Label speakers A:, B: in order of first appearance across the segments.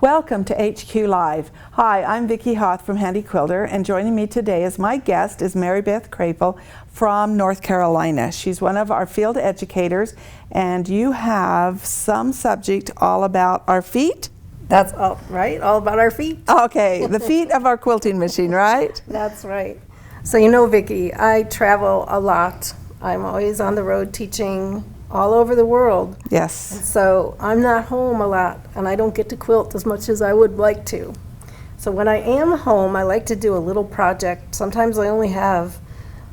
A: Welcome to HQ Live. Hi, I'm Vicki Hoth from Handi Quilter, and joining me today as my guest is Beth Krapil from North Carolina. She's one of our field educators, and you have some subject all about our feet?
B: That's all right, all about our feet.
A: Okay, the feet of our quilting machine, right?
B: That's right. So you know, Vicki, I travel a lot. I'm always on the road teaching all over the world.
A: Yes.
B: And so I'm not home a lot, and I don't get to quilt as much as I would like to. So when I am home, I like to do a little project. Sometimes I only have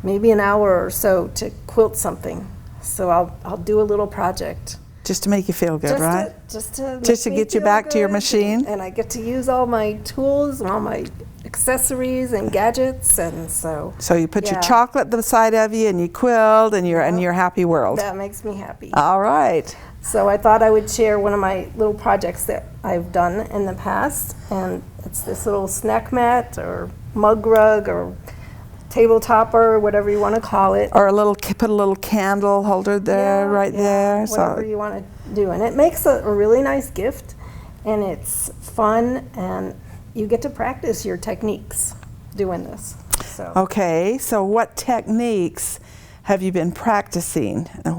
B: maybe an hour or so to quilt something. So I'll do a little project.
A: Just to make you feel good, right?
B: Just
A: to get you back to your machine.
B: And I get to use all my tools and all my accessories and gadgets, and so.
A: So you put your chocolate to the side of you, and you quilt, and you're in your happy world.
B: That makes me happy.
A: All right.
B: So I thought I would share one of my little projects that I've done in the past, and it's this little snack mat or mug rug or table topper, whatever you want to call it.
A: Or put a little candle holder there, there.
B: Whatever you want to do. And it makes a really nice gift, and it's fun, and you get to practice your techniques doing this. So.
A: Okay, so what techniques have you been practicing? And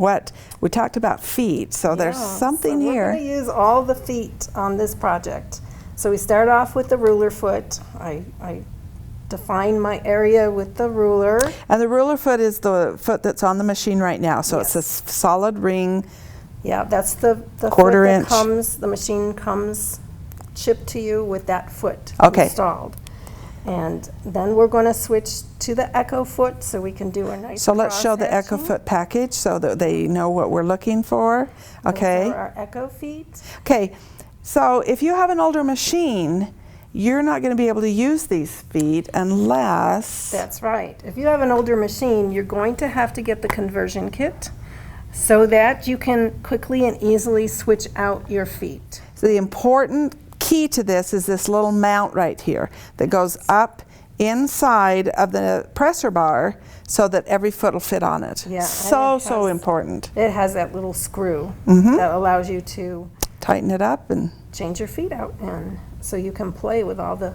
A: we talked about feet, so there's something here.
B: We're going to use all the feet on this project. So we start off with the ruler foot. I define my area with the ruler.
A: And the ruler foot is the foot that's on the machine right now, so it's a solid ring.
B: Yeah, that's the
A: quarter
B: foot
A: inch.
B: That the machine comes shipped to you with that foot installed. And then we're going to switch to the Echo foot so we can do a nice
A: So let's show the Echo foot package so that they know what we're looking for. Okay.
B: For our Echo feet.
A: Okay, so if you have an older machine, you're not going to be able to use these feet unless...
B: That's right. If you have an older machine, you're going to have to get the conversion kit so that you can quickly and easily switch out your feet.
A: So the important key to this is this little mount right here that goes up inside of the presser bar so that every foot will fit on it.
B: Yeah,
A: so important.
B: It has that little screw that allows you to
A: tighten it up and
B: change your feet out, and so you can play with all the.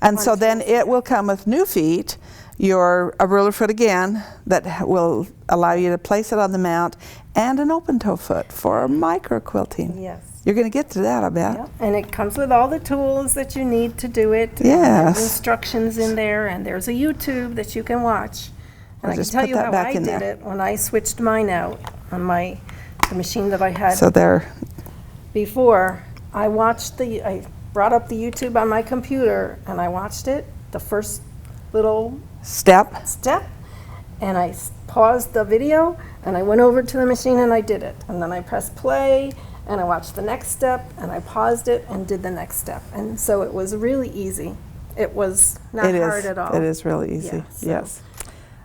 A: And so then it will come with new feet, a ruler foot again that will allow you to place it on the mount, and an open toe foot for micro quilting.
B: Yes.
A: You're going to get to that, I bet.
B: Yeah. And it comes with all the tools that you need to do it.
A: Yes.
B: There's instructions in there, and there's a YouTube that you can watch. And I can tell you how I did it when I switched mine out on the machine that I had.
A: So there.
B: Before, I brought up the YouTube on my computer, and I watched it, the first little step, and I paused the video, and I went over to the machine and I did it. And then I pressed play, and I watched the next step, and I paused it and did the next step. And so it was really easy. It was not hard at all.
A: It is really easy, yes.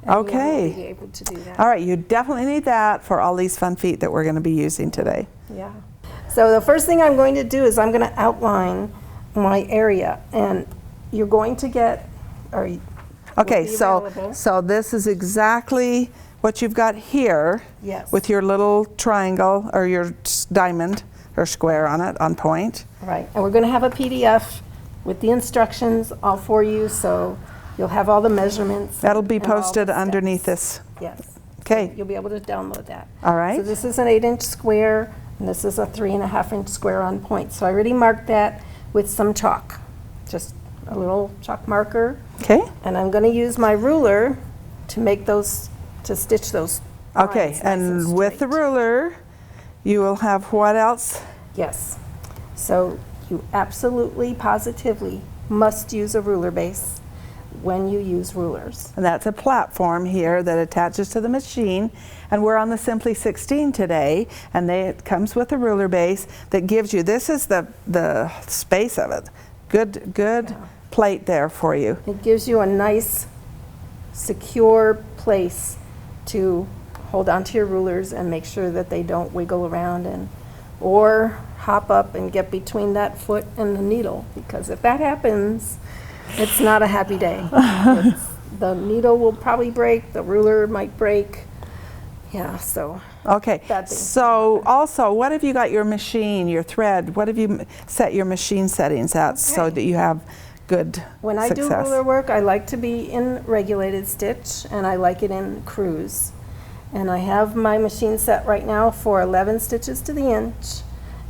B: Okay. Be able to do that.
A: All right, you definitely need that for all these fun feet that we're going to be using today.
B: Yeah. So the first thing I'm going to do is I'm going to outline my area, and you're going to get,
A: okay, so this is exactly what you've got here.
B: Yes.
A: With your little triangle or your diamond or square on it, on point.
B: Right, and we're going to have a PDF with the instructions all for you, so you'll have all the measurements.
A: That'll be posted underneath this.
B: Yes.
A: Okay.
B: So you'll be able to download that.
A: All right.
B: So this is an 8-inch square, and this is a 3.5-inch square on point. So I already marked that with some chalk, just a little chalk marker.
A: Okay.
B: And I'm going to use my ruler to make those, to stitch those.
A: Okay, and with the ruler, you will have what else?
B: Yes. So you absolutely, positively must use a ruler base. when you use rulers.
A: And that's a platform here that attaches to the machine. And we're on the Simply 16 today, and it comes with a ruler base that gives you, this is the space of it. Good plate there for you.
B: It gives you a nice, secure place to hold onto your rulers and make sure that they don't wiggle around or hop up and get between that foot and the needle, because if that happens, it's not a happy day. The needle will probably break, the ruler might break. Yeah, so.
A: Okay, so also, what have you got your machine, your thread, what have you set your machine settings at so that you have good
B: When I
A: success?
B: do ruler work, I like to be in regulated stitch, and I like it in cruise. And I have my machine set right now for 11 stitches to the inch,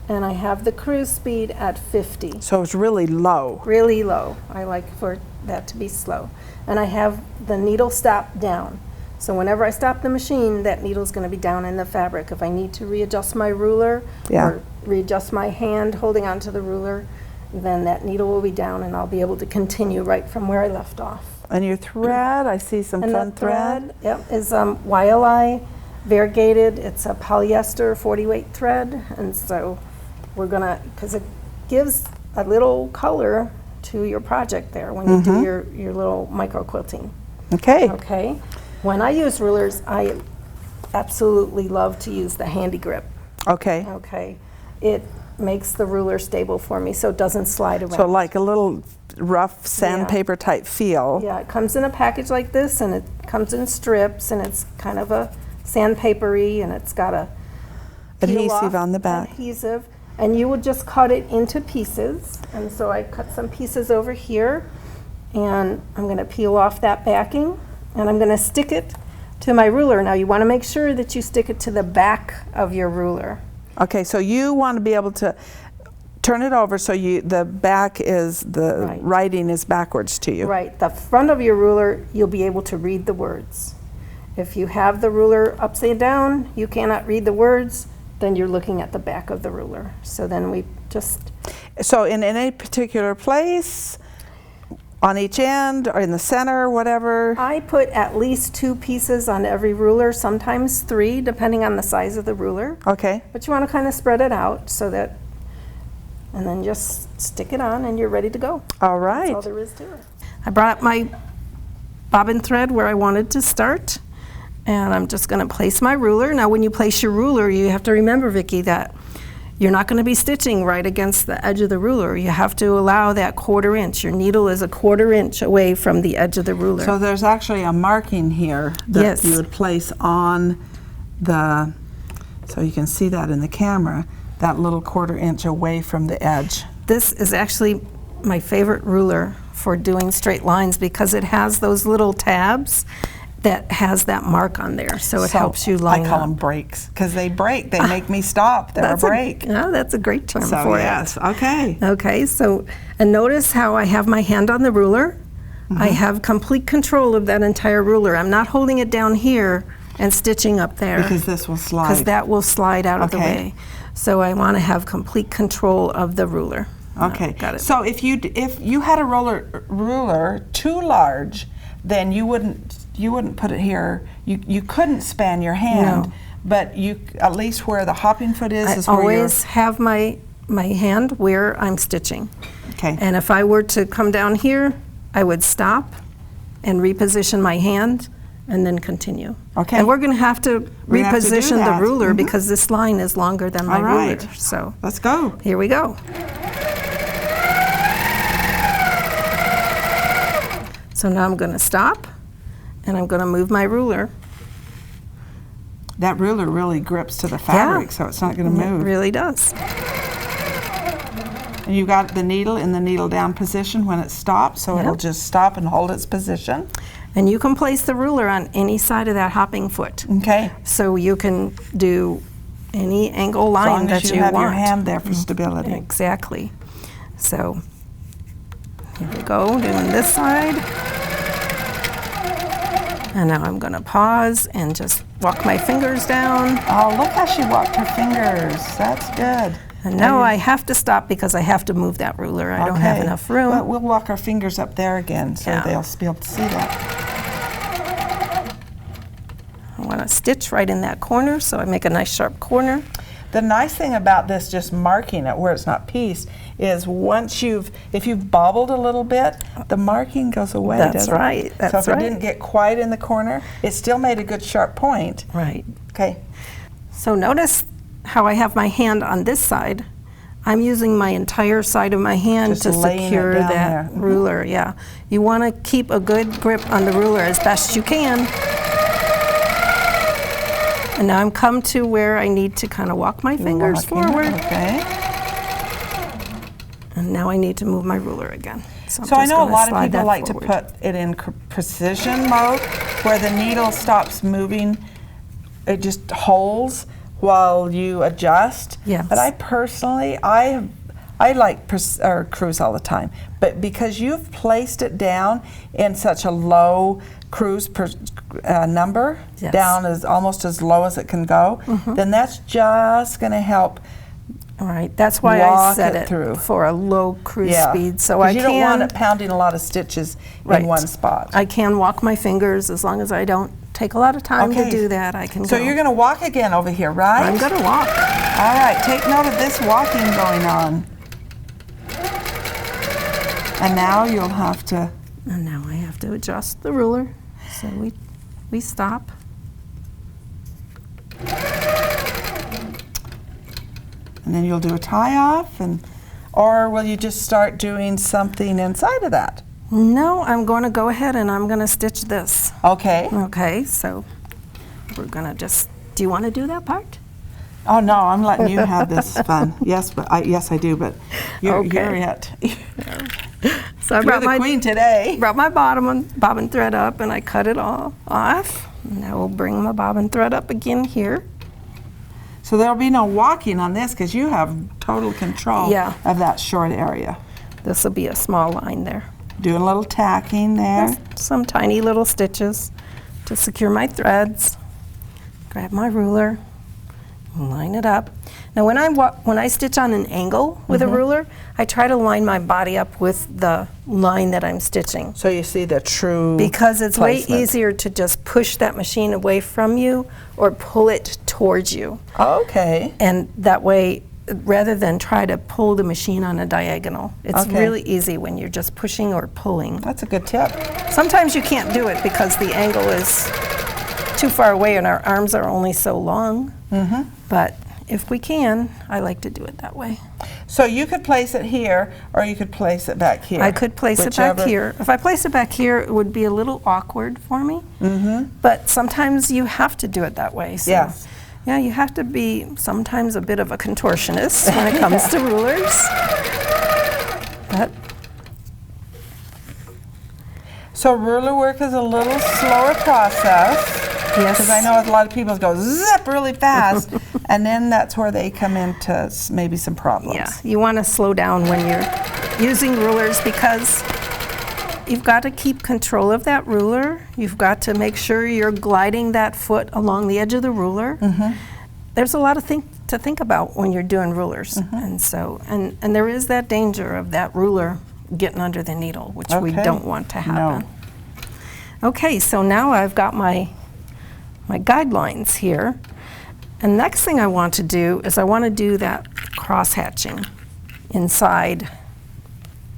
B: and I have the cruise speed at 50.
A: So it's really low.
B: Really low. I like for that to be slow. And I have the needle stop down. So whenever I stop the machine, that needle's going to be down in the fabric. If I need to readjust my ruler or readjust my hand holding onto the ruler, then that needle will be down and I'll be able to continue right from where I left off.
A: And your thread, I see some fun thread.
B: Yep, is YLI variegated. It's a polyester 40 weight thread, and so we're gonna, because it gives a little color to your project there when you do your little micro quilting.
A: Okay.
B: Okay. When I use rulers, I absolutely love to use the Handi grip.
A: Okay.
B: Okay. It makes the ruler stable for me so it doesn't slide around.
A: So like a little rough sandpaper type feel.
B: Yeah, it comes in a package like this, and it comes in strips, and it's kind of a sandpapery, and it's got a
A: Adhesive on the back.
B: Adhesive, and you would just cut it into pieces. And so I cut some pieces over here, and I'm going to peel off that backing, and I'm going to stick it to my ruler. Now you want to make sure that you stick it to the back of your ruler.
A: Okay, so you want to be able to turn it over so the back is, the writing is backwards to you.
B: Right, the front of your ruler, you'll be able to read the words. If you have the ruler upside down, you cannot read the words, then you're looking at the back of the ruler. So then we just...
A: So in any particular place, on each end, or in the center, whatever?
B: I put at least 2 pieces on every ruler, sometimes 3, depending on the size of the ruler.
A: Okay.
B: But you want to kind of spread it out so that, and then just stick it on and you're ready to go.
A: All right.
B: That's all there is to it. I brought my bobbin thread where I wanted to start, and I'm just going to place my ruler. Now when you place your ruler, you have to remember, Vicki, that you're not going to be stitching right against the edge of the ruler. You have to allow that 1/4 inch. Your needle is a 1/4 inch away from the edge of the ruler.
A: So there's actually a marking here that you would place on the, so you can see that in the camera, that little 1/4 inch away from the edge.
B: This is actually my favorite ruler for doing straight lines because it has those little tabs that has that mark on there, so it helps you line up.
A: I call them breaks because they break. They make me stop. They're a break.
B: Yeah, that's a great term for
A: it. Okay.
B: Okay, so, and notice how I have my hand on the ruler. I have complete control of that entire ruler. I'm not holding it down here and stitching up there.
A: Because this will slide.
B: Because that will slide out of the way. So I want to have complete control of the ruler.
A: Okay.
B: Got it.
A: So if you had a ruler too large, then you wouldn't put it here. You couldn't span your hand, but you at least where the hopping foot is
B: I
A: where
B: always have my hand where I'm stitching.
A: Okay.
B: And if I were to come down here, I would stop and reposition my hand and then continue.
A: Okay.
B: And we're going to have to reposition the ruler because this line is longer than my ruler. So
A: let's go.
B: Here we go. So now I'm going to stop, and I'm going to move my ruler.
A: That ruler really grips to the fabric, so it's not going to move.
B: It really does.
A: And you got the needle in the needle down position when it stops, so it'll just stop and hold its position.
B: And you can place the ruler on any side of that hopping foot.
A: Okay.
B: So you can do any angle line that you want.
A: As long as you have your hand there for stability.
B: Exactly. So here we go, doing this side. And now I'm going to pause and just walk my fingers down.
A: Oh, look how she walked her fingers. That's good.
B: And now I have to stop because I have to move that ruler. I don't have enough room.
A: Well, we'll walk our fingers up there again so they'll be able to see that.
B: I want to stitch right in that corner, so I make a nice sharp corner.
A: The nice thing about this, just marking it where it's not pieced, is if you've bobbled a little bit, the marking goes away.
B: That's right.
A: So if it didn't get quite in the corner, it still made a good sharp point.
B: Right.
A: Okay.
B: So notice how I have my hand on this side. I'm using my entire side of my hand
A: Just
B: to secure that ruler. Yeah. You want to keep a good grip on the ruler as best you can. And now I'm come to where I need to kind of walk my fingers forward.
A: Okay.
B: And now I need to move my ruler again.
A: So I know a lot of people like to put it in precision mode, where the needle stops moving, it just holds while you adjust.
B: Yes.
A: But I personally, I like cruise all the time. But because you've placed it down in such a low cruise number, down as almost as low as it can go, then that's just going to help.
B: All right, that's why I set it for a low cruise speed. So I
A: you don't want it pounding a lot of stitches in one spot.
B: I can walk my fingers as long as I don't take a lot of time to do that. I can go.
A: So you're going to walk again over here, right?
B: I'm going to walk.
A: All right, take note of this walking going on. And now you'll have to...
B: And now I have to adjust the ruler. So we stop.
A: And then you'll do a tie off, or will you just start doing something inside of that?
B: No, I'm going to go ahead and I'm going to stitch this.
A: Okay.
B: Okay, so we're going to just, do you want to do that part?
A: Oh no, I'm letting you have this fun. Yes, but yes I do, but you're it.
B: So I brought
A: the queen today.
B: Brought my bobbin thread up and I cut it all off. Now we'll bring my bobbin thread up again here.
A: So there'll be no walking on this because you have total control of that short area.
B: This will be a small line there.
A: Doing a little tacking there.
B: Some tiny little stitches to secure my threads. Grab my ruler, line it up. Now when I stitch on an angle with a ruler, I try to line my body up with the line that I'm stitching.
A: So you see the true
B: Because it's
A: placement.
B: way easier to just push that machine away from you or pull it towards you.
A: Okay.
B: And that way, rather than try to pull the machine on a diagonal, it's really easy when you're just pushing or pulling.
A: That's a good tip.
B: Sometimes you can't do it because the angle is too far away and our arms are only so long. But if we can, I like to do it that way.
A: So you could place it here, or you could place it back here.
B: I could place it back here. If I place it back here, it would be a little awkward for me. But sometimes you have to do it that way. So
A: yes.
B: Yeah, you have to be sometimes a bit of a contortionist when it comes to rulers. But
A: so ruler work is a little slower process.
B: Yes.
A: Because I know a lot of people go zip really fast, and then that's where they come into maybe some problems.
B: Yeah, you want to slow down when you're using rulers because you've got to keep control of that ruler. You've got to make sure you're gliding that foot along the edge of the ruler. There's a lot of to think about when you're doing rulers. And so, and there is that danger of that ruler getting under the needle, which we don't want to happen. No. Okay, so now I've got my guidelines here. And next thing I want to do is I want to do that cross hatching inside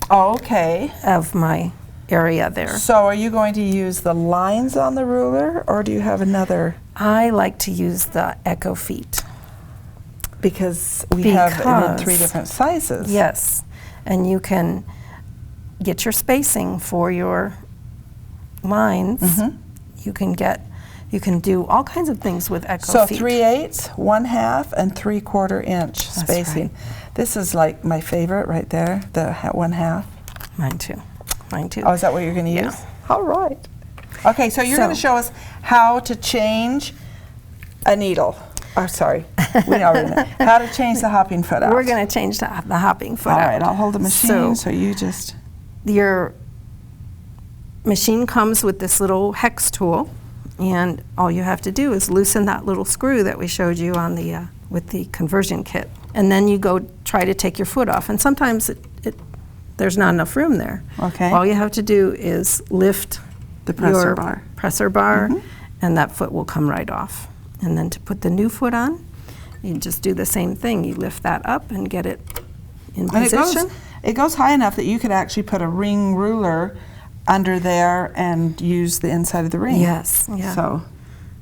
B: of my area there.
A: So are you going to use the lines on the ruler, or do you have another?
B: I like to use the echo feet.
A: Because we have it in 3 different sizes.
B: Yes, and you can get your spacing for your lines. You can do all kinds of things with echo feet.
A: So 3/8, 1/2, and 3/4 inch spacing.
B: Right.
A: This is like my favorite right there, the 1/2.
B: Mine too. Mine too.
A: Oh, is that what you're going to use?
B: Yeah.
A: All right. Okay, so you're going to show us how to change a needle. Oh, sorry. We already know. How to change the hopping foot out.
B: We're going to change the hopping foot out.
A: All right, I'll hold the machine so you just...
B: Your machine comes with this little hex tool, and all you have to do is loosen that little screw that we showed you on the with the conversion kit, and then you go try to take your foot off. And sometimes there's not enough room there.
A: Okay.
B: All you have to do is lift
A: The presser
B: your
A: bar.
B: presser bar, and that foot will come right off. And then to put the new foot on, you just do the same thing. You lift that up and get it in
A: And
B: position.
A: it goes high enough that you could actually put a ring ruler under there and use the inside of the ring.
B: Yes, yeah.
A: So,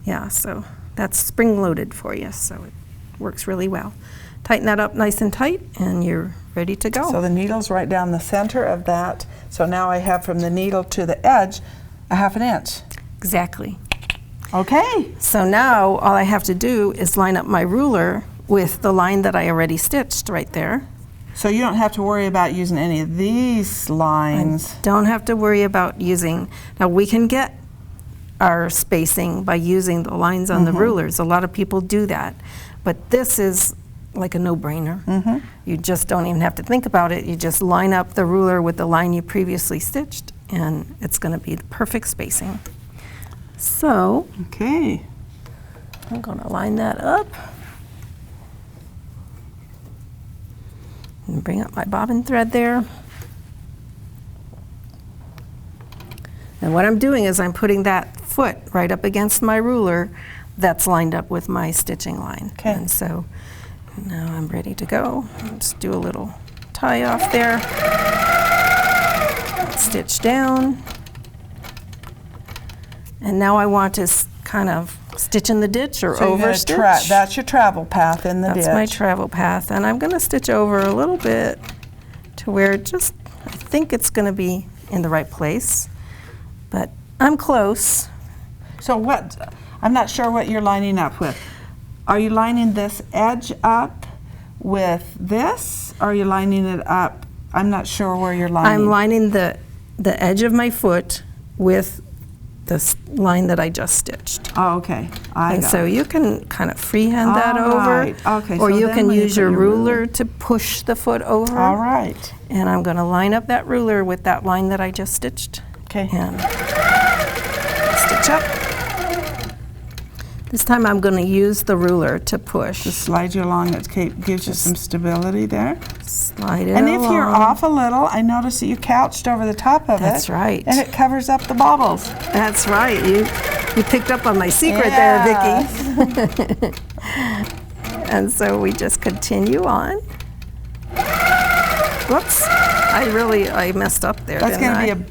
B: Yeah, so that's spring-loaded for you, so it works really well. Tighten that up nice and tight, and you're ready to go.
A: so the needle's right down the center of that. So now I have from the needle to the edge a 1/2 inch.
B: Exactly.
A: Okay.
B: So now all I have to do is line up my ruler with the line that I already stitched right there.
A: So you don't have to worry about using any of these lines.
B: Don't have to worry about using, now we can get our spacing by using the lines on the rulers. A lot of people do that, but this is like a no-brainer. You just don't even have to think about it. You just line up the ruler with the line you previously stitched, and it's going to be the perfect spacing. So
A: Okay.
B: I'm going to line that up and bring up my bobbin thread there. And what I'm doing is I'm putting that foot right up against my ruler that's lined up with my stitching line.
A: Okay.
B: And so now I'm ready to go. Just do a little tie off there. Stitch down. And now I want to kind of stitch in the ditch or
A: So you're gonna
B: overstitch.
A: that's your travel path in the ditch.
B: That's my travel path, and I'm going to stitch over a little bit to where it just, I think it's going to be in the right place, but I'm close.
A: So what, I'm not sure what you're lining up with. Are you lining this edge up with this? Or are you lining it up? I'm not sure where you're lining.
B: I'm lining the edge of my foot with the line that I just stitched.
A: Oh, okay. I
B: And
A: got
B: so
A: it.
B: you can kind of freehand that
A: All
B: over,
A: right. Okay,
B: or
A: so
B: you
A: then
B: can
A: when you
B: use
A: put
B: your
A: your
B: ruler to push the foot over.
A: All right.
B: And I'm going to line up that ruler with that line that I just stitched.
A: Okay.
B: And stitch up. This time I'm going to use the ruler to push.
A: Just slide you along. It gives you some stability there.
B: Slide it
A: And if you're
B: along.
A: off a little, I noticed that you couched over the top of it.
B: That's right.
A: And it covers up the bobbles.
B: That's right. You picked up on my secret
A: Yes.
B: there, Vicki. And so we just continue on. Whoops. I messed up there,
A: That's
B: didn't
A: going to
B: I?
A: be a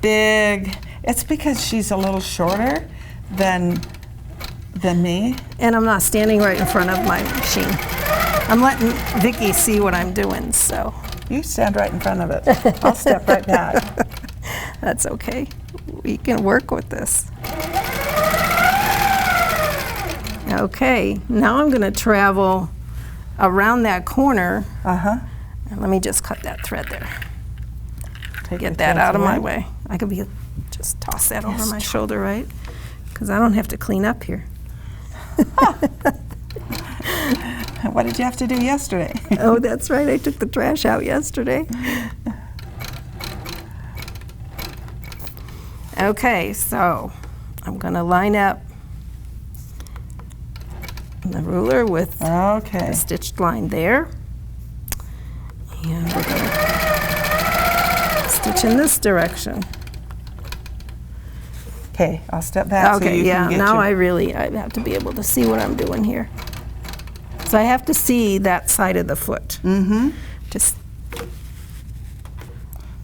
A: big, it's because she's a little shorter than me.
B: And I'm not standing right in front of my machine. I'm letting Vicki see what I'm doing, so
A: You stand right in front of it. I'll step right back.
B: that's okay. We can work with this. Okay, now I'm going to travel around that corner.
A: Uh-huh.
B: And let me just cut that thread there.
A: Take
B: Get
A: your
B: that
A: threads
B: out of my
A: away.
B: way. I could just toss that over
A: Yes,
B: my shoulder, right? Because I don't have to clean up here.
A: What did you have to do yesterday?
B: Oh, that's right. I took the trash out yesterday. Okay, so I'm going to line up the ruler with
A: Okay.
B: the stitched line there. And we're going to stitch in this direction.
A: Okay, I'll step back so
B: Okay,
A: you
B: yeah,
A: can get
B: now
A: your...
B: I have to be able to see what I'm doing here. So I have to see that side of the foot.
A: Mm-hmm.
B: Just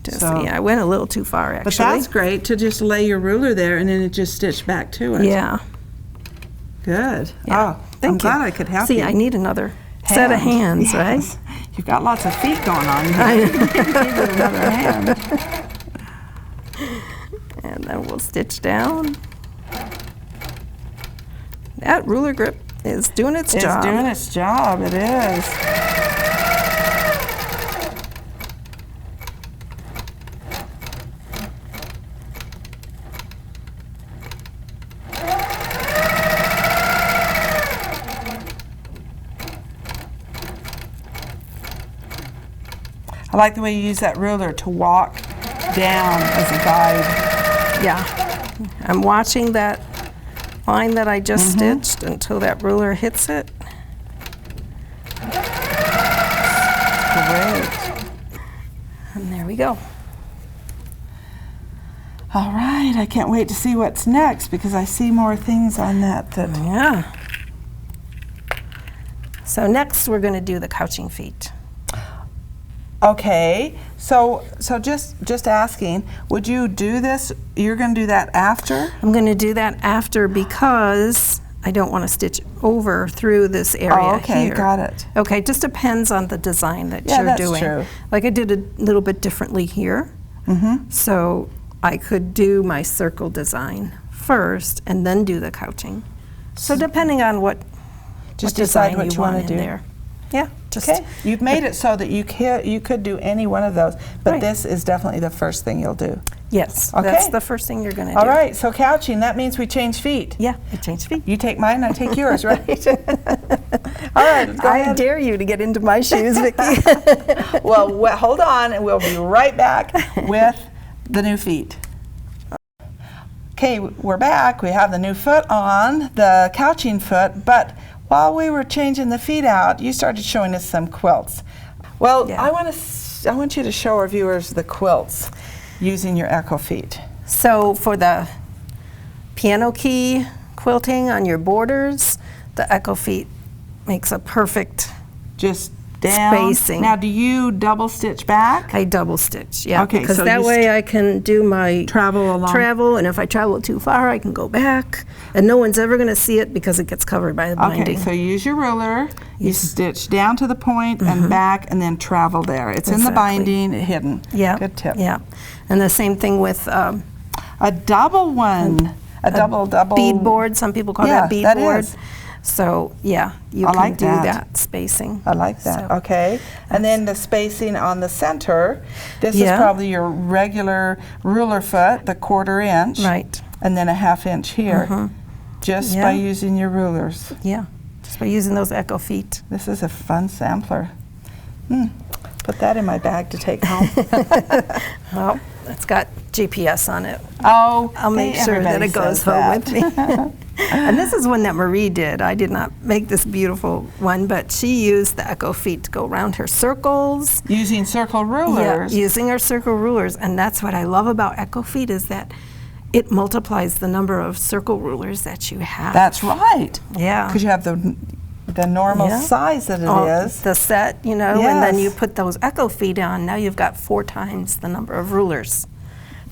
A: So-
B: yeah, I went a little too far, actually.
A: But that's great to just lay your ruler there and then it just stitch back to it.
B: Yeah.
A: Good.
B: Yeah.
A: Oh,
B: Thank
A: I'm
B: you.
A: glad I could help
B: See,
A: you.
B: I need another set of hands,
A: Yes.
B: right?
A: You've got lots of feet going on here. You need another hand.
B: And then we'll stitch down. That ruler grip is doing its job.
A: It's doing its job. It is. I like the way you use that ruler to walk down as a guide.
B: Yeah. I'm watching that line that I just
A: Mm-hmm.
B: stitched until that ruler hits it.
A: Great.
B: And there we go.
A: All right, I can't wait to see what's next because I see more things on that.
B: Yeah. So next we're going to do the couching feet.
A: Okay, so just asking, would you do this? You're going to do that after?
B: I'm going to do that after because I don't want to stitch over through this area
A: okay,
B: here.
A: got it.
B: Okay, it just depends on the design that
A: Yeah,
B: you're
A: that's
B: doing.
A: true.
B: Like I did a little bit differently here. So I could do my circle design first and then do the couching. So depending on what
A: Just
B: design
A: decide what you
B: want
A: want to
B: in
A: do.
B: there. Yeah, just
A: Okay, you've made it so that you could do any one of those, but
B: Right.
A: this is definitely the first thing you'll do.
B: yes,
A: Okay.
B: that's the first thing you're going to do.
A: All right, so couching, that means we change feet.
B: Yeah, I changed feet.
A: You take mine, I take yours, right? All right, go
B: I
A: ahead.
B: dare you to get into my shoes, Vicki.
A: Well, hold on, and we'll be right back with the new feet. Okay, we're back. We have the new foot on, the couching foot, but while we were changing the feet out, you started showing us some quilts. Well,
B: Yeah.
A: I want you to show our viewers the quilts using your Echo feet.
B: So for the piano key quilting on your borders, the Echo feet makes a perfect
A: Just down.
B: spacing.
A: Now, do you double stitch back?
B: I double stitch, yeah,
A: Okay,
B: because
A: so
B: that
A: you
B: way I can do my
A: Travel along.
B: travel, and if I travel too far, I can go back, and no one's ever going to see it because it gets covered by the binding.
A: Okay, so you use your ruler, you
B: Yes.
A: stitch down to the point and back, and then travel there. It's in the
B: Exactly.
A: binding, hidden.
B: Yeah,
A: Good tip.
B: yeah, and the same thing with
A: A double one. A double.
B: beadboard. Some people call
A: Yeah,
B: that
A: that
B: beadboard.
A: is.
B: So yeah, you
A: I
B: can
A: like
B: do
A: that.
B: that spacing.
A: I like that.
B: So,
A: Okay. And then the spacing on the center. This is
B: Yeah.
A: probably your regular ruler foot, the 1/4 inch.
B: Right.
A: And then a 1/2 inch here. Just
B: Yeah.
A: by using your rulers.
B: Yeah, just by using those Echo feet.
A: This is a fun sampler. Put that in my bag to take home.
B: Well, it's got GPS on it.
A: Oh,
B: I'll make sure that
A: everybody
B: it goes
A: says
B: home
A: that.
B: with me. And this is one that Marie did. I did not make this beautiful one, but she used the Echo feet to go around her circles.
A: Using circle rulers.
B: Yeah, using her circle rulers. And that's what I love about Echo feet is that it multiplies the number of circle rulers that you have.
A: That's right.
B: Yeah.
A: Because you have the normal
B: Yeah.
A: size that it is.
B: The set, you know, and then you
A: Yes.
B: put those Echo feet on. Now you've got 4 times the number of rulers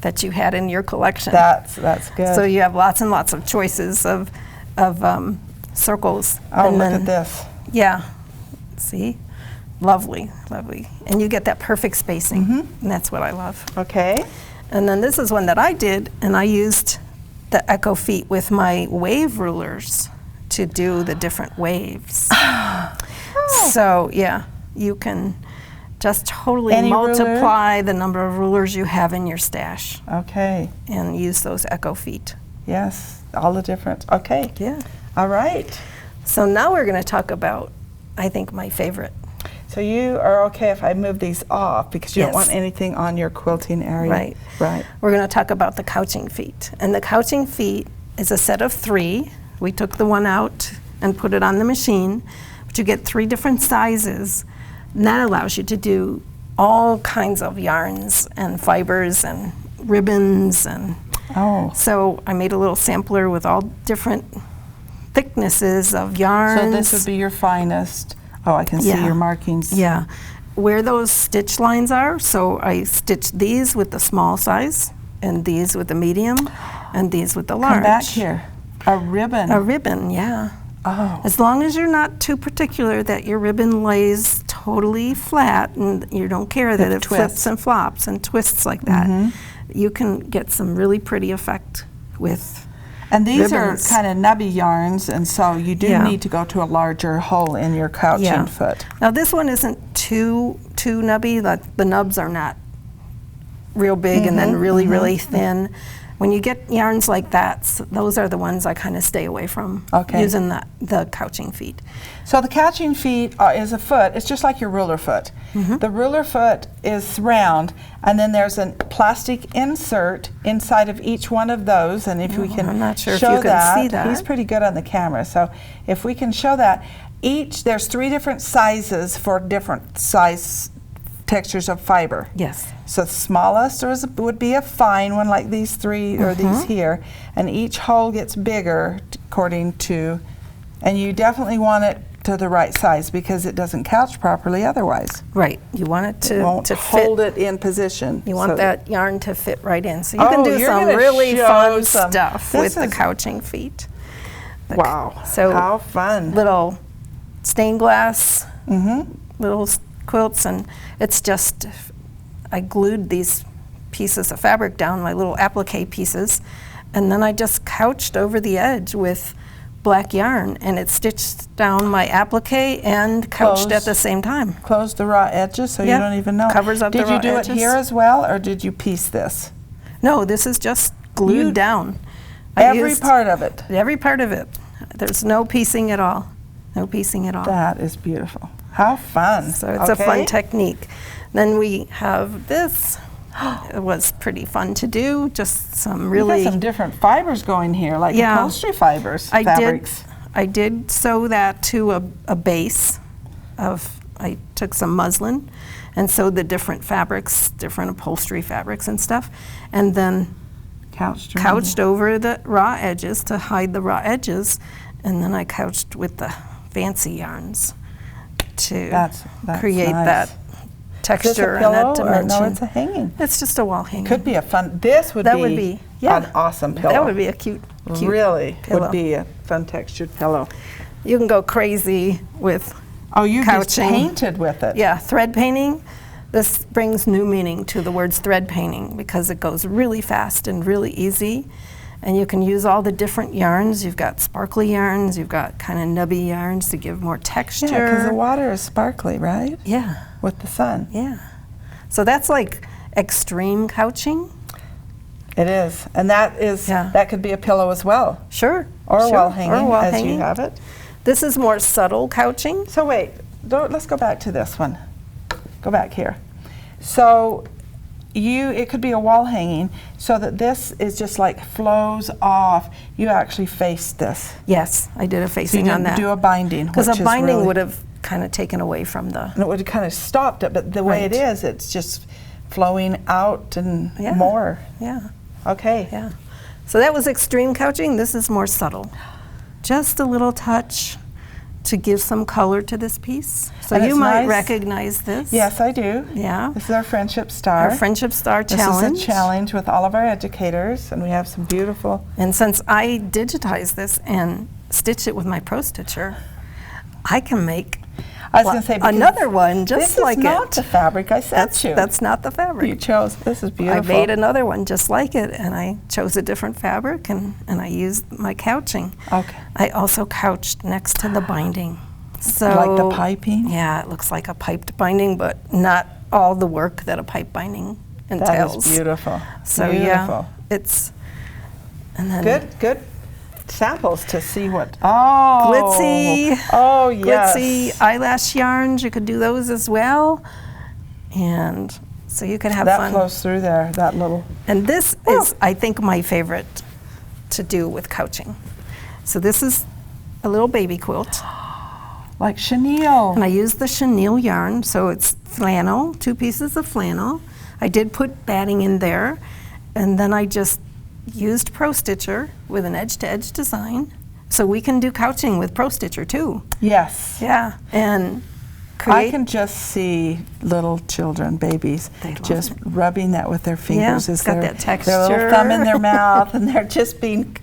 B: that you had in your collection.
A: That's good.
B: So you have lots and lots of choices of circles.
A: Oh,
B: and
A: look
B: then,
A: at this.
B: Yeah, see? Lovely, lovely. And you get that perfect spacing, and that's what I love.
A: Okay.
B: And then this is one that I did, and I used the Echo feet with my wave rulers to do the different waves. So, yeah, you can just totally
A: Any ruler?
B: multiply the number of rulers you have in your stash
A: Okay.
B: and use those Echo feet.
A: Yes. All the different. Okay.
B: Yeah.
A: All right.
B: So now we're going to talk about, I think, my favorite.
A: So you are okay if I move these off because you don't
B: Yes.
A: want anything on your quilting area.
B: Right.
A: Right.
B: We're going to talk about the couching feet. And the couching feet is a set of 3. We took the one out and put it on the machine, but you get 3 different sizes. And that allows you to do all kinds of yarns and fibers and ribbons. And
A: Oh.
B: so I made a little sampler with all different thicknesses of yarns.
A: So this would be your finest. Oh, I can see
B: Yeah.
A: your markings.
B: Yeah, where those stitch lines are. So I stitched these with the small size, and these with the medium, and these with the large.
A: Come back here. A ribbon.
B: A ribbon, yeah.
A: Oh.
B: As long as you're not too particular that your ribbon lays totally flat and you don't care that it
A: twists.
B: flips and flops and twists like that, you can get some really pretty effect with.
A: And these
B: ribbons.
A: are kind of nubby yarns, and so you do
B: Yeah.
A: need to go to a larger hole in your couching
B: Yeah.
A: foot.
B: Now this one isn't too nubby. The nubs are not real big and then really thin. When you get yarns like that, those are the ones I kind of stay away from
A: Okay.
B: using the couching feet.
A: So the couching feet is a foot. It's just like your ruler foot. The ruler foot is round, and then there's a plastic insert inside of each one of those. And if we can
B: I'm not sure if
A: show
B: you can see that.
A: He's pretty good on the camera. So if we can show that, there's 3 different sizes for different size textures of fiber.
B: Yes.
A: So the smallest would be a fine one like these three or these here, and each hole gets bigger according to, and you definitely want it to the right size because it doesn't couch properly otherwise.
B: Right. You want it to,
A: won't hold it in position.
B: You want that yarn to fit right in. So you can do some really fun stuff with the couching feet.
A: Wow.
B: So
A: how fun.
B: Little stained glass little quilts, and it's just, I glued these pieces of fabric down, my little applique pieces, and then I just couched over the edge with black yarn, and it stitched down my applique and couched at the same time.
A: Closed the raw edges so you don't even know.
B: Covers up the raw edges.
A: Did you do it here as well, or did you piece this?
B: No, this is just glued down.
A: Every part of it?
B: Every part of it. There's no piecing at all. No piecing at all.
A: That is beautiful. How fun.
B: So it's a fun technique. Then we have this. It was pretty fun to do. Just some really...
A: You got some different fibers going here, like upholstery fibers, fabrics.
B: I did sew that to a base of, I took some muslin and sewed the different fabrics, different upholstery fabrics and stuff, and then couched over the raw edges to hide the raw edges, and then I couched with the fancy yarns to
A: that's
B: create
A: nice.
B: that texture and that dimension.
A: No, it's a hanging.
B: It's just a wall hanging.
A: Could be a fun. This would be an awesome pillow.
B: That would be a cute
A: really
B: pillow.
A: Would be a fun textured pillow.
B: You can go crazy with
A: you
B: couching.
A: Just painted with it.
B: Yeah, thread painting. This brings new meaning to the words thread painting because it goes really fast and really easy. And you can use all the different yarns. You've got sparkly yarns, you've got kind of nubby yarns to give more texture.
A: Yeah, because the water is sparkly, right?
B: Yeah.
A: With the sun.
B: Yeah. So that's like extreme couching.
A: It is. And that is that could be a pillow as well.
B: Sure.
A: Or a wall hanging,
B: or wall
A: as
B: hanging.
A: you have it.
B: This is more subtle couching.
A: So wait, let's go back to this one. Go back here. So it could be a wall hanging so that this is just like flows off. You actually faced this.
B: Yes, I did a facing on that.
A: So you didn't do a binding.
B: Because a binding would have kind of taken away from the...
A: And it would have kind of stopped it, but the way it is, it's just flowing out and more.
B: Yeah.
A: Okay.
B: Yeah. So that was extreme couching. This is more subtle. Just a little touch to give some color to this piece. So you might recognize this.
A: Yes, I do.
B: Yeah.
A: This is our Friendship Star.
B: Our Friendship Star Challenge.
A: This is a challenge with all of our educators, and we have some beautiful...
B: And since I digitized this and stitched it with my Pro Stitcher, I can make another one just like it.
A: This is not the fabric I sent you.
B: That's not the fabric.
A: You chose, this is beautiful.
B: I made another one just like it, and I chose a different fabric, and I used my couching.
A: Okay.
B: I also couched next to the binding. So
A: like the piping?
B: Yeah, it looks like a piped binding, but not all the work that a pipe binding entails.
A: That is beautiful.
B: So yeah, it's... And then
A: good samples to see what...
B: Glitzy.
A: Oh, yes.
B: Glitzy eyelash yarns, you could do those as well. And so you can have fun.
A: That flows through there, that little...
B: And this is, I think, my favorite to do with couching. So this is a little baby quilt.
A: Like chenille.
B: And I used the chenille yarn, so it's flannel, 2 pieces of flannel. I did put batting in there, and then I just used Pro Stitcher with an edge-to-edge design. So we can do couching with Pro Stitcher too.
A: Yes.
B: Yeah, and
A: I can just see little children, babies, just rubbing that with their fingers.
B: Yeah, it's got that texture.
A: Their little thumb in their mouth, and they're just being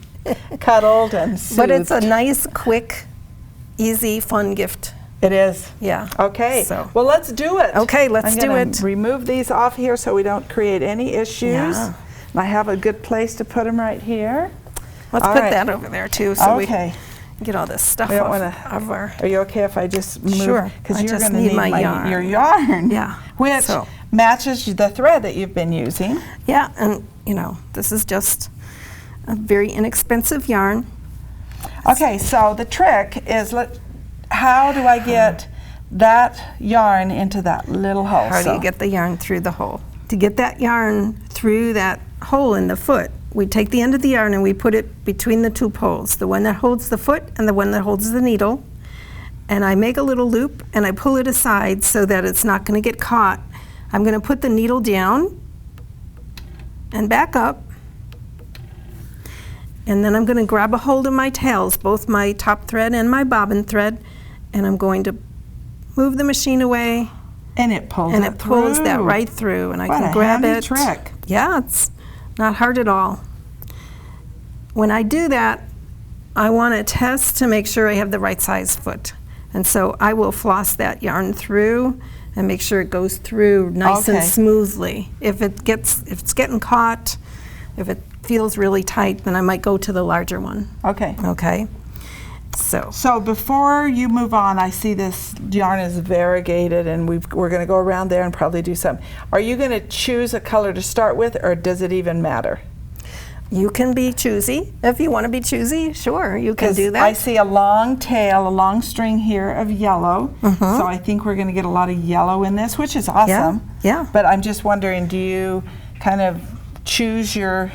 A: cuddled and soothed.
B: But it's a nice, quick, easy, fun gift.
A: It is.
B: Yeah.
A: Okay.
B: So.
A: Well, let's do it.
B: Okay, let's do it.
A: Remove these off here so we don't create any issues.
B: Yeah.
A: And I have a good place to put them right here.
B: Let's put that over there too, so we get all this stuff off of our...
A: Are you okay if I just move?
B: Sure.
A: Because you're going to need your yarn.
B: Yeah.
A: Which matches the thread that you've been using.
B: Yeah, and this is just a very inexpensive yarn.
A: Okay, so the trick is, how do I get that yarn into that little hole?
B: How do you get the yarn through the hole? To get that yarn through that hole in the foot, we take the end of the yarn and we put it between the 2 poles, the one that holds the foot and the one that holds the needle. And I make a little loop and I pull it aside so that it's not going to get caught I'm going to put the needle down and back up. And then I'm going to grab a hold of my tails, both my top thread and my bobbin thread, and I'm going to move the machine away.
A: And it pulls
B: And it pulls that right through, and I can grab it.
A: What a handy trick.
B: Yeah, it's not hard at all. When I do that, I want to test to make sure I have the right size foot. And so I will floss that yarn through and make sure it goes through nice and smoothly. If it's getting caught, if it feels really tight, then I might go to the larger one.
A: Okay.
B: Okay.
A: So before you move on, I see this yarn is variegated, and we're going to go around there and probably do something. Are you going to choose a color to start with, or does it even matter?
B: You can be choosy. If you want to be choosy, sure, you can do that.
A: I see a long tail, a long string here of yellow, so I think we're going to get a lot of yellow in this, which is awesome.
B: Yeah.
A: But I'm just wondering, do you kind of choose your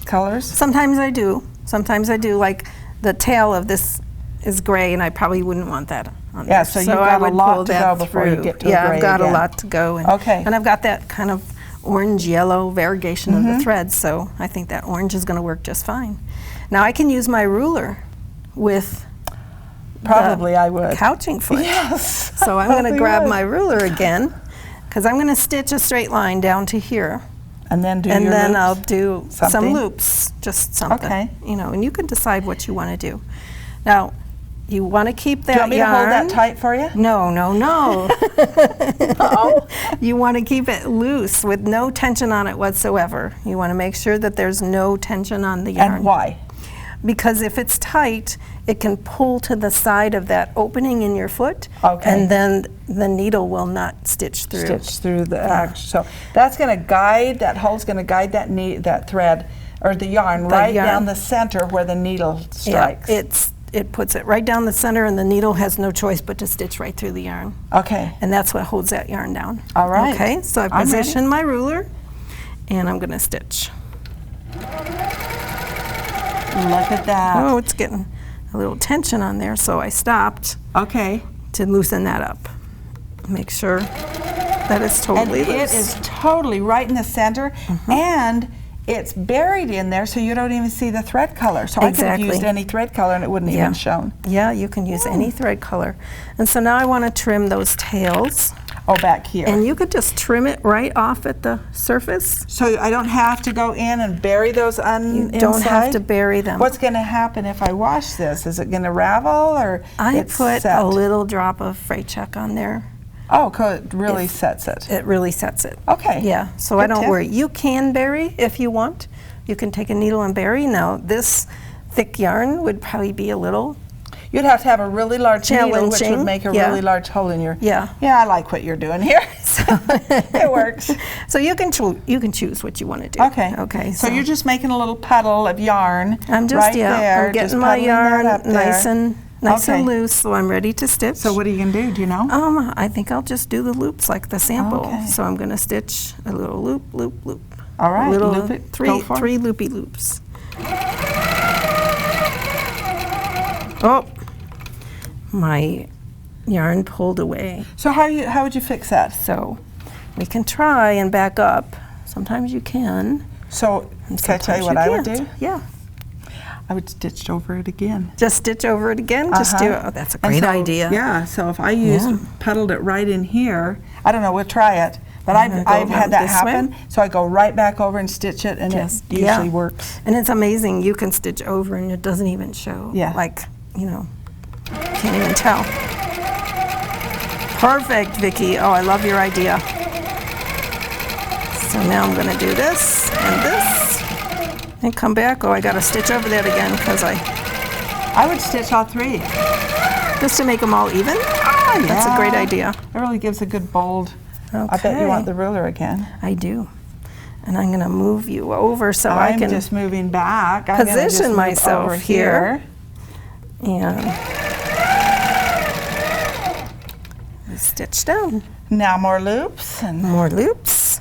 A: colors?
B: Sometimes I do. Sometimes I do. Like the tail of this is gray, and I probably wouldn't want that on there.
A: Yeah, so you've got a lot to go before you get to a gray
B: I've got
A: again.
B: a lot to go. And, and I've got that kind of orange-yellow variegation of the thread, so I think that orange is going to work just fine. Now I can use my ruler with
A: probably I would.
B: Couching foot.
A: Yes.
B: So I'm going to grab my ruler again, because I'm going to stitch a straight line down to here.
A: And then do
B: and
A: your
B: then
A: loops?
B: I'll do some
A: Something?
B: loops, just something.
A: Okay.
B: You know, and you can decide what you want to do. Now, you want to keep that yarn.
A: Do you want me to hold that tight for you?
B: No, no, no.
A: Uh-oh.
B: You want to keep it loose with no tension on it whatsoever. You want to make sure that there's no tension on the yarn.
A: And why?
B: Because if it's tight, it can pull to the side of that opening in your foot, and then the needle will not stitch through.
A: Stitch through the action. So that's going to guide, that hole's going to guide that thread, or the yarn, down the center where the needle strikes.
B: Yeah, it puts it right down the center, and the needle has no choice but to stitch right through the yarn.
A: Okay.
B: And that's what holds that yarn down.
A: All right.
B: Okay, so I position my ruler, and I'm going to stitch.
A: Look at that.
B: Oh, it's getting a little tension on there, so I stopped.
A: Okay.
B: To loosen that up. Make sure that it's totally loose.
A: It is totally right in the center, and it's buried in there, so you don't even see the thread color. So I could have used any thread color, and it wouldn't even shown.
B: Yeah, you can use any thread color. And so now I want to trim those tails.
A: Oh, back here.
B: And you could just trim it right off at the surface.
A: So I don't have to go in and bury those
B: You don't have to bury them.
A: What's going to happen if I wash this? Is it going to ravel, or
B: I put a little drop of freight check on there.
A: Oh, it really sets it.
B: It really sets it.
A: Okay.
B: Yeah, so I don't worry. You can bury if you want. You can take a needle and bury. Now, this thick yarn would probably be a little
A: You'd have to have a really large needle, which would make a really large hole in your...
B: Yeah.
A: Yeah, I like what you're doing here. It works.
B: So you can choose what you want to do.
A: Okay.
B: Okay.
A: So you're just making a little puddle of yarn.
B: I'm just
A: right there.
B: I'm getting
A: just
B: my yarn
A: nice
B: and loose, so I'm ready to stitch.
A: So what are you gonna do? Do you know?
B: I think I'll just do the loops like the sample.
A: Okay.
B: So I'm gonna stitch a little loop, loop, loop.
A: All right.
B: Little
A: loop it.
B: three loopy loops. Oh. My yarn pulled away.
A: So how would you fix that?
B: So we can try and back up. Sometimes you can.
A: So can I tell you what I would do?
B: Yeah.
A: I would stitch over it again.
B: Just stitch over it again? Just do it. Oh, that's a great idea.
A: Yeah, so if I puddled it right in here, I don't know, we'll try it. But I've had that happen, so I go right back over and stitch it, and it usually works.
B: And it's amazing. You can stitch over, and it doesn't even show.
A: Yeah.
B: Like, you know, can't even tell. Perfect, Vicki. Oh, I love your idea. So now I'm going to do this and this, and come back. Oh, I got to stitch over that again because
A: I would stitch all three.
B: Just to make them all even?
A: Ah, yeah.
B: That's a great idea.
A: It really gives a good bold.
B: Okay.
A: I bet you want the ruler again.
B: I do. And I'm going to move you over so I can
A: just moving back.
B: Position myself here. And stitch down.
A: Now more loops. And
B: more loops.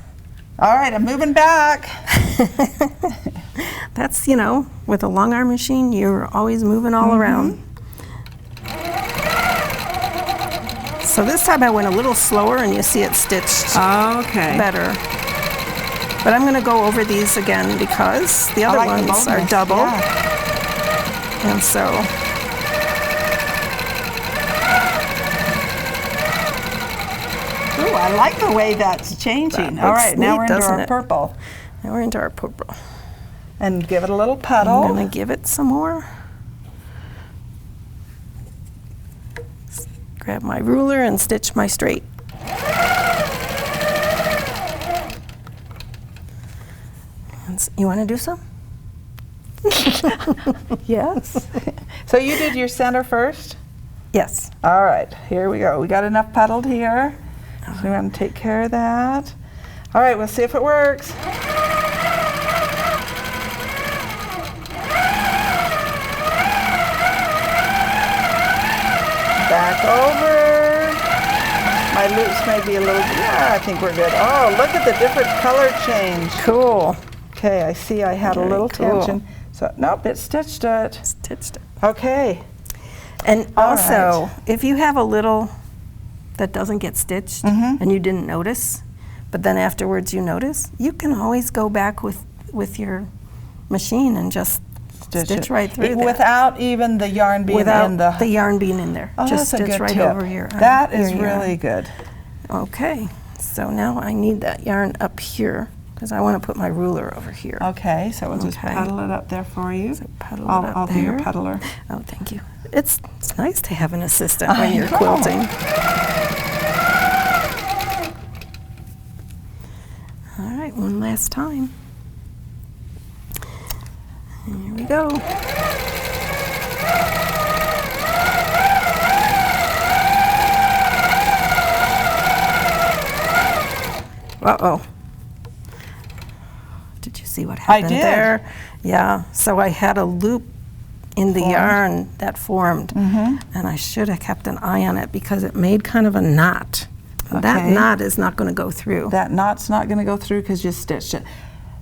A: All right, I'm moving back.
B: That's, you know, with a long arm machine, you're always moving all around. So this time I went a little slower, and you see it stitched better. But I'm going to go over these again because the other ones are double. Yeah. And so
A: ooh, I like the way that's changing. All right, now we're into our purple.
B: Now we're into our purple.
A: And give it a little puddle.
B: I'm going to give it some more. Grab my ruler and stitch my straight. You want to do some?
A: Yes. So you did your center first?
B: Yes.
A: All right, here we go. We got enough puddled here. So we want to take care of that. All right, we'll see if it works. Back over. My loops may be a little, I think we're good. Oh, look at the different color change.
B: Cool.
A: Okay, I see I had a little tension. So, nope, it stitched it.
B: Stitched it.
A: Okay.
B: And also, if you have a little that doesn't get stitched and you didn't notice, but then afterwards you notice, you can always go back with your machine and just stitch right through that.
A: Without even the yarn being in the
B: yarn being in there.
A: Oh,
B: just
A: that's
B: stitch
A: a good
B: right
A: tip.
B: over your
A: That is really good.
B: Okay, so now I need that yarn up here because I want to put my ruler over here.
A: Okay, so we'll just puddle it up there for you.
B: So puddle it up
A: I'll
B: there.
A: be your puddler.
B: Oh, thank you. It's nice to have an assistant when you're quilting. All right, one last time. Here we go. Uh-oh. Did you see what happened there? Yeah, so I had a loop in the yarn that formed, and I should have kept an eye on it because it made kind of a knot. Okay. That knot is not going to go through.
A: That knot's not going to go through because you stitched it.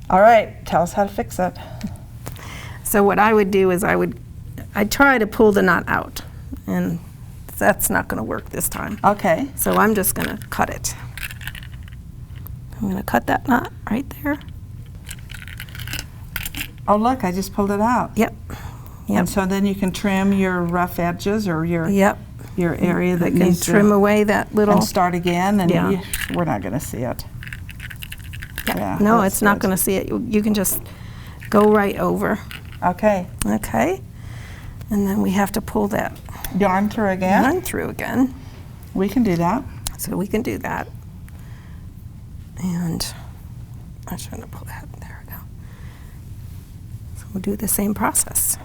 A: All right, tell us how to fix it.
B: So what I would do is I'd try to pull the knot out, and that's not going to work this time.
A: Okay.
B: So I'm just going to cut it. I'm going to cut that knot right there.
A: Oh, look, I just pulled it out.
B: Yep.
A: And so then you can trim your rough edges or your area that
B: you can trim away that little.
A: And start again, and we're not going to see it.
B: Yeah. No, it's not going to see it. You can just go right over.
A: Okay.
B: Okay. And then we have to pull that
A: yarn through again.
B: Yarn through again.
A: We can do that.
B: So we can do that. And I'm trying to pull that. There we go. So we'll do the same process.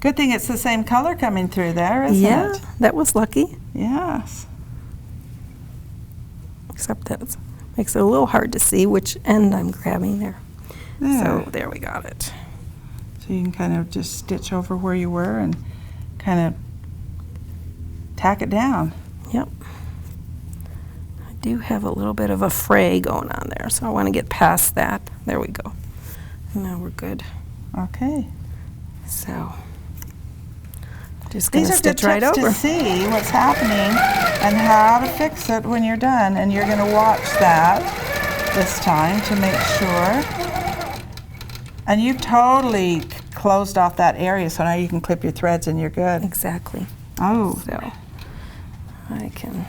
A: Good thing it's the same color coming through there, isn't it?
B: Yeah, that was lucky.
A: Yes.
B: Except that it makes it a little hard to see which end I'm grabbing there. So there we got it.
A: So you can kind of just stitch over where you were and kind of tack it down.
B: Yep. I do have a little bit of a fray going on there, so I want to get past that. There we go. Now we're good.
A: Okay.
B: So just going to
A: stitch
B: stitch right over.
A: To see what's happening and how to fix it when you're done, and you're going to watch that this time to make sure. And you've totally closed off that area, so now you can clip your threads and you're good.
B: Exactly.
A: Oh.
B: So I can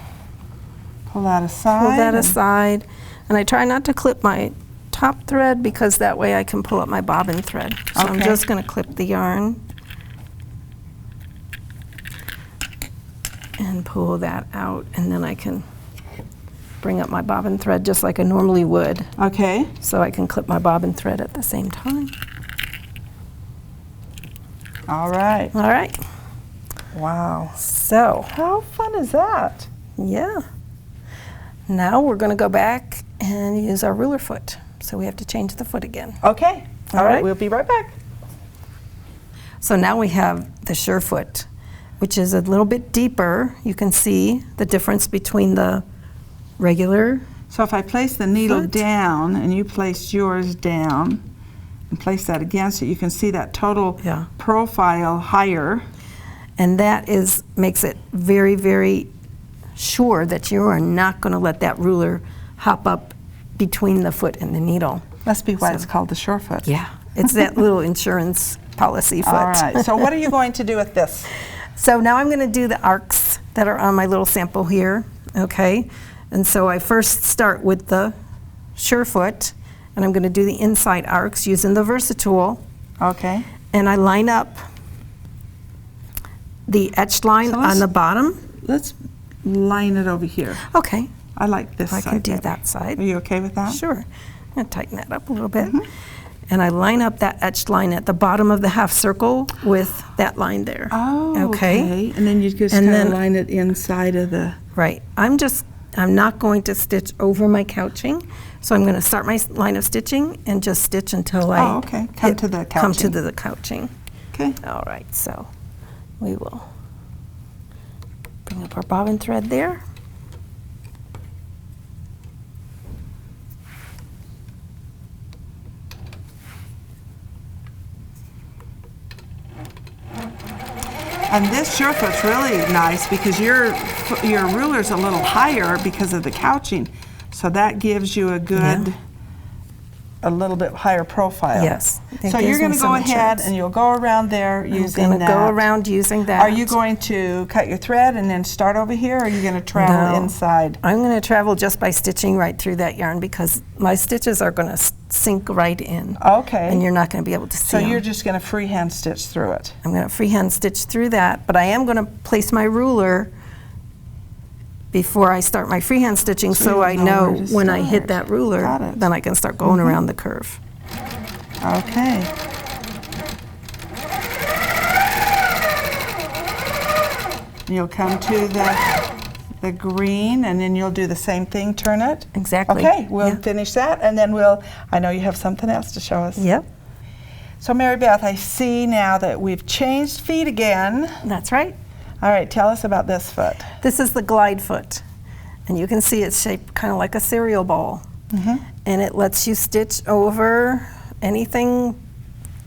A: pull that aside.
B: Pull that aside, and I try not to clip my top thread because that way I can pull up my bobbin thread. So I'm just going to clip the yarn and pull that out, and then I can bring up my bobbin thread just like I normally would.
A: Okay.
B: So I can clip my bobbin thread at the same time.
A: All right.
B: All right.
A: Wow.
B: So.
A: How fun is that?
B: Yeah. Now we're going to go back and use our ruler foot. So we have to change the foot again.
A: Okay. All right. We'll be right back.
B: So now we have the sure foot, which is a little bit deeper. You can see the difference between the regular.
A: So if I place the needle down and you place yours down, and place that again so you can see that total
B: Yeah.
A: profile higher.
B: And that makes it very, very sure that you are not going to let that ruler hop up between the foot and the needle.
A: Must be why
B: So-
A: it's called the sure foot.
B: Yeah, it's that little insurance policy foot.
A: All right, so what are you going to do with this?
B: So now I'm going to do the arcs that are on my little sample here, okay? And so I first start with the sure foot, and I'm going to do the inside arcs using the Versatool,
A: Okay.
B: and I line up the etched line
A: So
B: on the bottom.
A: Let's line it over here.
B: Okay,
A: I like this
B: I
A: side.
B: can do
A: better.
B: that side.
A: Are you okay with that?
B: Sure. I'm going to tighten that up a little bit. And I line up that etched line at the bottom of the half circle with that line there.
A: Oh, okay. And then you just
B: And
A: kind of
B: then-
A: line it inside of the...
B: Right. I'm not going to stitch over my couching, so I'm going to start my line of stitching and just stitch until I
A: Oh, okay. Come to the
B: come to
A: couching.
B: the couching.
A: Okay.
B: All right, so we will bring up our bobbin thread there.
A: And this surefoot's really nice because your ruler's a little higher because of the couching. So that gives you a good, a little bit higher profile.
B: Yes. It
A: So you're
B: gives
A: going
B: me
A: to go
B: some
A: ahead
B: insurance.
A: and you'll go around there using
B: I'm
A: that.
B: going to go around using that.
A: Are you going to cut your thread and then start over here, or are you going to travel
B: No.
A: inside?
B: I'm going to travel just by stitching right through that yarn because my stitches are going to sink right in.
A: Okay.
B: And you're not going to be able to see
A: So you're
B: them.
A: just going to freehand stitch through it.
B: I'm going to freehand stitch through that, but I am going to place my ruler before I start my freehand stitching so
A: you'll
B: I
A: know
B: know
A: where to
B: when I hit
A: start.
B: that ruler,
A: Got it.
B: then I can start going around the curve.
A: Okay. You'll come to the green, and then you'll do the same thing, turn it.
B: Exactly.
A: Okay, we'll
B: Yeah.
A: finish that, and then I know you have something else to show us.
B: Yep,
A: So Mary Beth, I see now that we've changed feet again.
B: that's right.
A: All right, tell us about this foot.
B: This is the glide foot, and you can see it's shaped kind of like a cereal bowl. And it lets you stitch over anything,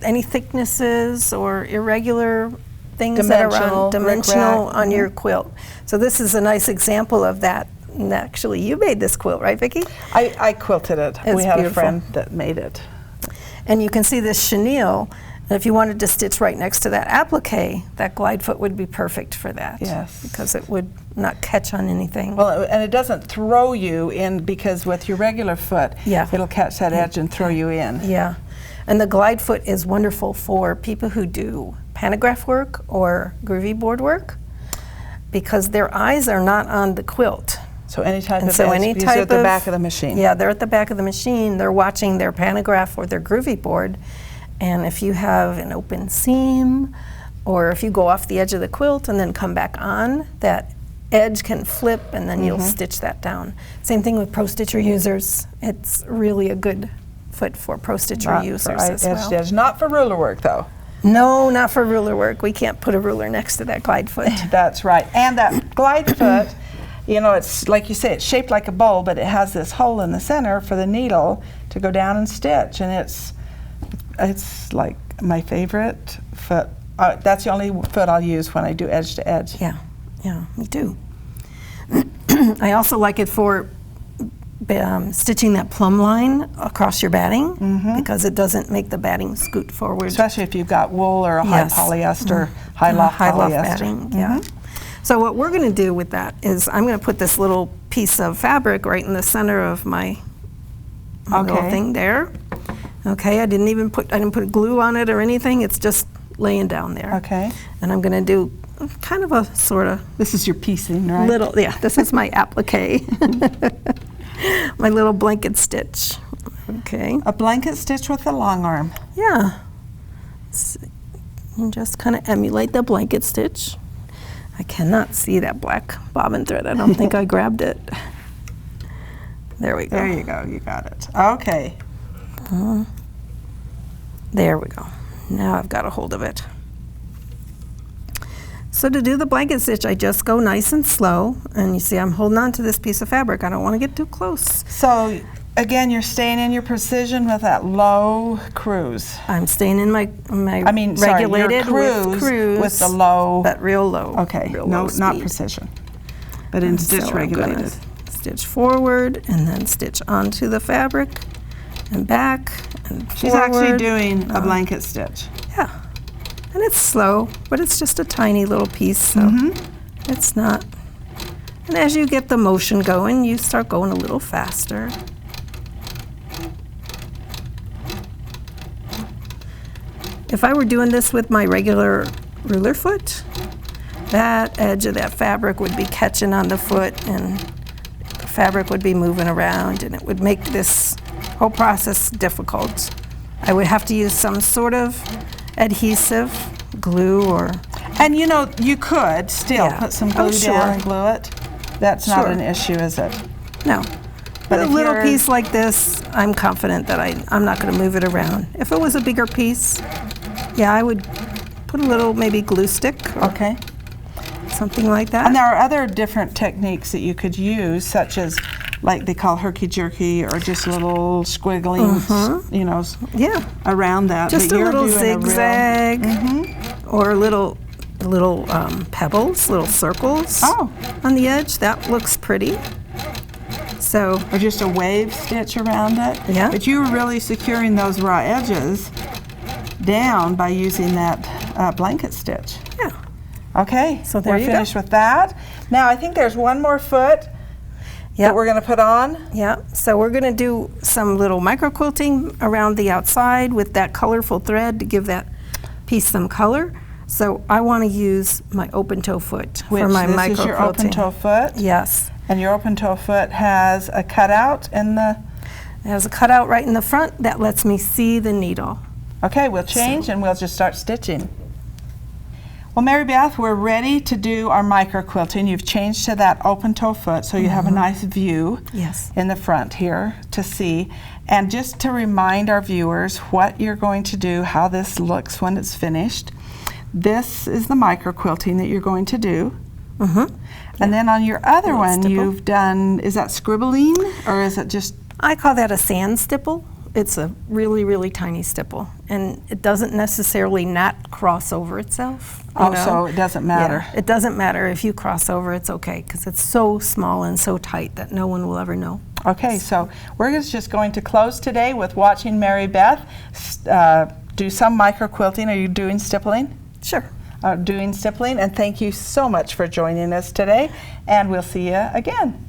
B: any thicknesses or irregular things that are
A: Dimensional,
B: dimensional
A: rickrack,
B: on your quilt. So this is a nice example of that. And actually, you made this quilt, right, Vicki?
A: I quilted it.
B: It's
A: We had
B: beautiful.
A: a friend that made it.
B: And you can see this chenille. And if you wanted to stitch right next to that applique, that glide foot would be perfect for that.
A: Yes.
B: Because it would not catch on anything.
A: Well, and it doesn't throw you in because with your regular foot,
B: Yeah.
A: it'll catch that edge and throw you in.
B: Yeah, and the glide foot is wonderful for people who do pantograph work or groovy board work because their eyes are not on the quilt.
A: So any type
B: And
A: of
B: so
A: edge,
B: any
A: because they're
B: type
A: at the
B: of-
A: back of the machine.
B: Yeah, they're at the back of the machine. They're watching their pantograph or their groovy board. And if you have an open seam or if you go off the edge of the quilt and then come back on, that edge can flip and then you'll stitch that down. Same thing with Pro Stitcher users. It's really a good foot for Pro Stitcher
A: Not
B: users
A: for
B: as
A: edge
B: well.
A: to edge. Not for ruler work, though.
B: No, not for ruler work. We can't put a ruler next to that glide foot.
A: That's right. And that glide foot, you know, it's like you say, it's shaped like a bowl, but it has this hole in the center for the needle to go down and stitch. And it's like my favorite foot. That's the only foot I'll use when I do edge to edge.
B: Yeah, me too. I also like it for stitching that plumb line across your batting because it doesn't make the batting scoot forward.
A: Especially if you've got wool or a
B: Yes.
A: high polyester, high loft polyester.
B: batting, yeah. So what we're going to do with that is I'm going to put this little piece of fabric right in the center of my little
A: Okay.
B: thing there. Okay, I didn't put glue on it or anything. It's just laying down there.
A: Okay.
B: And I'm going to do kind of a sort of
A: This is your piecing, right?
B: this is my applique. My little blanket stitch. Okay.
A: A blanket stitch with a long arm.
B: Yeah. And just kind of emulate the blanket stitch. I cannot see that black bobbin thread. I don't think I grabbed it. There we go.
A: There you go. You got it. Okay.
B: There we go. Now I've got a hold of it. So to do the blanket stitch, I just go nice and slow. And you see I'm holding on to this piece of fabric. I don't want to get too close.
A: So again, you're staying in your precision with that low cruise.
B: I'm staying in my regulated
A: your cruise with the low.
B: But real low.
A: Okay,
B: real
A: no,
B: low
A: not
B: speed.
A: precision, but in stitch
B: I'm
A: regulated.
B: gonna stitch forward and then stitch onto the fabric and back and
A: She's
B: forward.
A: actually doing a blanket stitch.
B: Yeah, and it's slow, but it's just a tiny little piece, so it's not. And as you get the motion going, you start going a little faster. If I were doing this with my regular ruler foot, that edge of that fabric would be catching on the foot and the fabric would be moving around and it would make this whole process difficult. I would have to use some sort of adhesive, glue or...
A: And you know, you could still
B: Yeah.
A: put some glue
B: sure.
A: down and glue it. That's not
B: Sure.
A: an issue, is it?
B: No.
A: But
B: But a
A: if
B: little
A: you're-
B: piece like this, I'm confident that I'm not going to move it around. If it was a bigger piece, yeah, I would put a little maybe glue stick or
A: Okay.
B: something like that.
A: And there are other different techniques that you could use, such as like they call herky-jerky or just little squigglings, you know,
B: Yeah,
A: around that.
B: just
A: But
B: a
A: you're
B: little
A: doing a real-
B: zigzag or little pebbles, little circles
A: Oh.
B: on the edge. That looks pretty. So
A: or just a wave stitch around it.
B: Yeah.
A: But you were really securing those raw edges down by using that blanket stitch.
B: yeah,
A: Okay,
B: So there
A: we're
B: you go.
A: finished with that. Now I think there's one more foot
B: yeah.
A: that we're going to put on.
B: Yeah, so we're going to do some little micro quilting around the outside with that colorful thread to give that piece some color. So I want to use my open toe foot
A: Which
B: for my
A: this
B: micro
A: is your
B: quilting.
A: open toe foot.
B: Yes,
A: And your open toe foot has a cutout in the...
B: it has a cutout right in the front that lets me see the needle.
A: Okay, we'll change and we'll just start stitching. Well, Mary Beth, we're ready to do our micro quilting. You've changed to that open toe foot so you have a nice view
B: Yes.
A: in the front here to see. And just to remind our viewers what you're going to do, how this looks when it's finished. This is the micro quilting that you're going to do. And then on your other
B: Little
A: one,
B: stipple.
A: you've done, is that scribbling or is it just...
B: I call that a sand stipple. It's a really, really tiny stipple, and it doesn't necessarily not cross over itself. You know?
A: so it doesn't matter.
B: Yeah, it doesn't matter if you cross over, it's okay, because it's so small and so tight that no one will ever know.
A: Okay, so we're just going to close today with watching Mary Beth do some micro quilting. Are you doing stippling?
B: Sure.
A: Doing stippling, and thank you so much for joining us today, and we'll see you again.